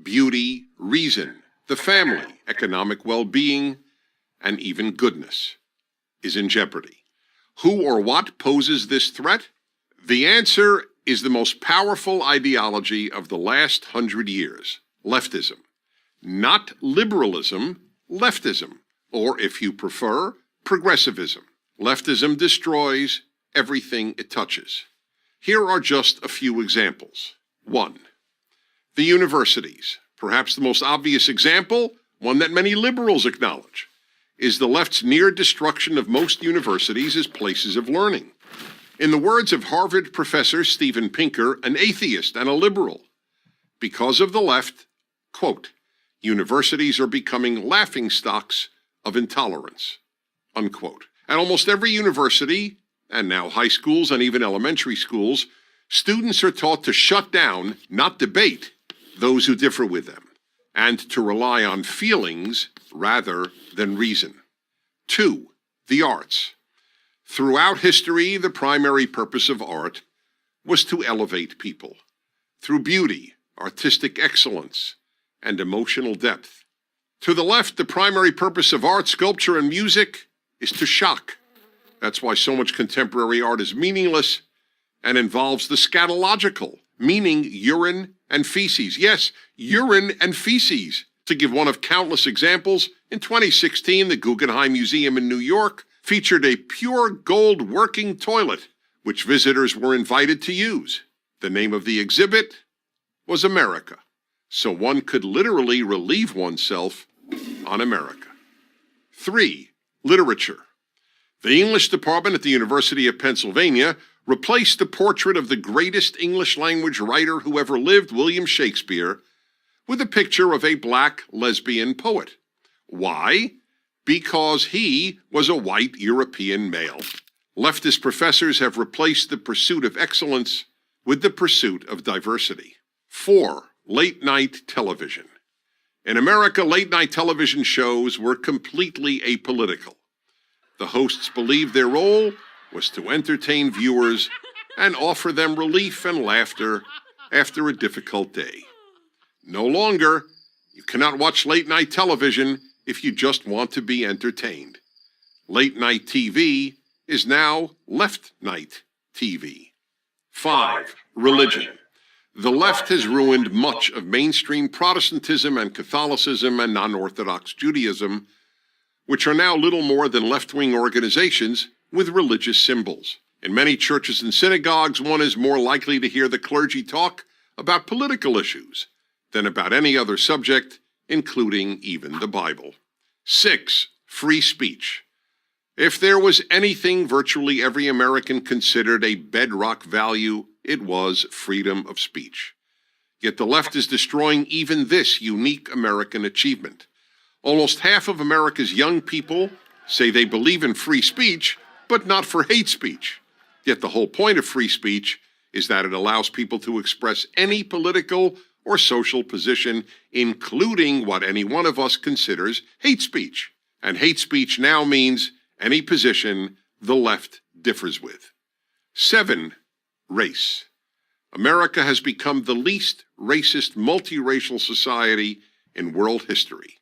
beauty, reason, the family, economic well-being, and even goodness is in jeopardy. Who or what poses this threat? The answer is the most powerful ideology of the last 100 years, leftism. Not liberalism, leftism, or if you prefer, progressivism. Leftism destroys everything it touches. Here are just a few examples. 1. The universities. Perhaps the most obvious example, one that many liberals acknowledge, is the left's near destruction of most universities as places of learning. In the words of Harvard professor Steven Pinker, an atheist and a liberal, because of the left, quote, universities are becoming laughingstocks of intolerance, unquote. At almost every university, and now high schools and even elementary schools, students are taught to shut down, not debate, those who differ with them, and to rely on feelings rather than reason. 2. The arts. Throughout history, the primary purpose of art was to elevate people through beauty, artistic excellence, and emotional depth. To the left, the primary purpose of art, sculpture, and music is to shock. That's why so much contemporary art is meaningless and involves the scatological, meaning urine and feces. Yes, urine and feces. To give one of countless examples, in 2016, the Guggenheim Museum in New York featured a pure gold working toilet, which visitors were invited to use. The name of the exhibit was America, so one could literally relieve oneself on America. 3. Literature. The English department at the University of Pennsylvania replaced the portrait of the greatest English language writer who ever lived, William Shakespeare, with a picture of a black lesbian poet. Why? Because he was a white European male. Leftist professors have replaced the pursuit of excellence with the pursuit of diversity. 4. Late-night television. In America, late-night television shows were completely apolitical. The hosts believed their role was to entertain viewers and offer them relief and laughter after a difficult day. No longer, you cannot watch late-night television if you just want to be entertained. Late-night TV is now left-night TV. 5. Religion. The left has ruined much of mainstream Protestantism and Catholicism and non-Orthodox Judaism, which are now little more than left-wing organizations with religious symbols. In many churches and synagogues, one is more likely to hear the clergy talk about political issues than about any other subject, including even the Bible. 6. Free speech. If there was anything virtually every American considered a bedrock value, it was freedom of speech. Yet the left is destroying even this unique American achievement. Almost half of America's young people say they believe in free speech, but not for hate speech. Yet the whole point of free speech is that it allows people to express any political or social position, including what any one of us considers hate speech. And hate speech now means any position the left differs with. 7. Race. America has become the least racist multiracial society in world history.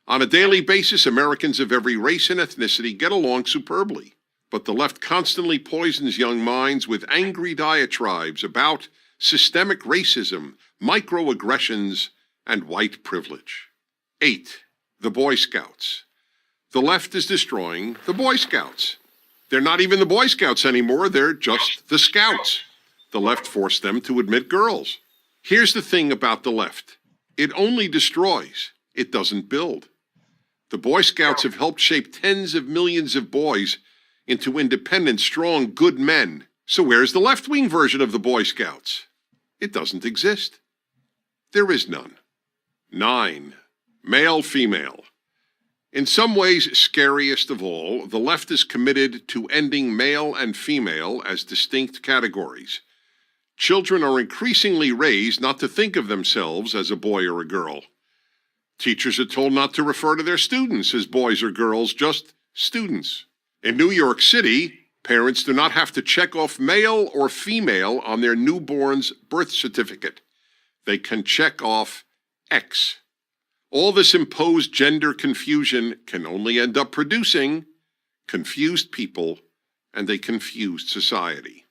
On a daily basis, Americans of every race and ethnicity get along superbly, but the left constantly poisons young minds with angry diatribes about systemic racism, microaggressions, and white privilege. 8. The Boy Scouts. The left is destroying the Boy Scouts. They're not even the Boy Scouts anymore, they're just the Scouts. The left forced them to admit girls. Here's the thing about the left. It only destroys, it doesn't build. The Boy Scouts have helped shape tens of millions of boys into independent, strong, good men. So where's the left-wing version of the Boy Scouts? It doesn't exist. There is none. 9. Male-female. In some ways, scariest of all, the left is committed to ending male and female as distinct categories. Children are increasingly raised not to think of themselves as a boy or a girl. Teachers are told not to refer to their students as boys or girls, just students. In New York City, parents do not have to check off male or female on their newborn's birth certificate. They can check off X. All this imposed gender confusion can only end up producing confused people and a confused society.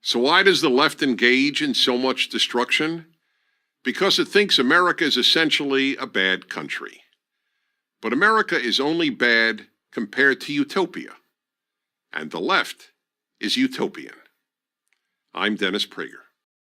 So why does the left engage in so much destruction? Because it thinks America is essentially a bad country. But America is only bad compared to utopia, and the left is utopian. I'm Dennis Prager.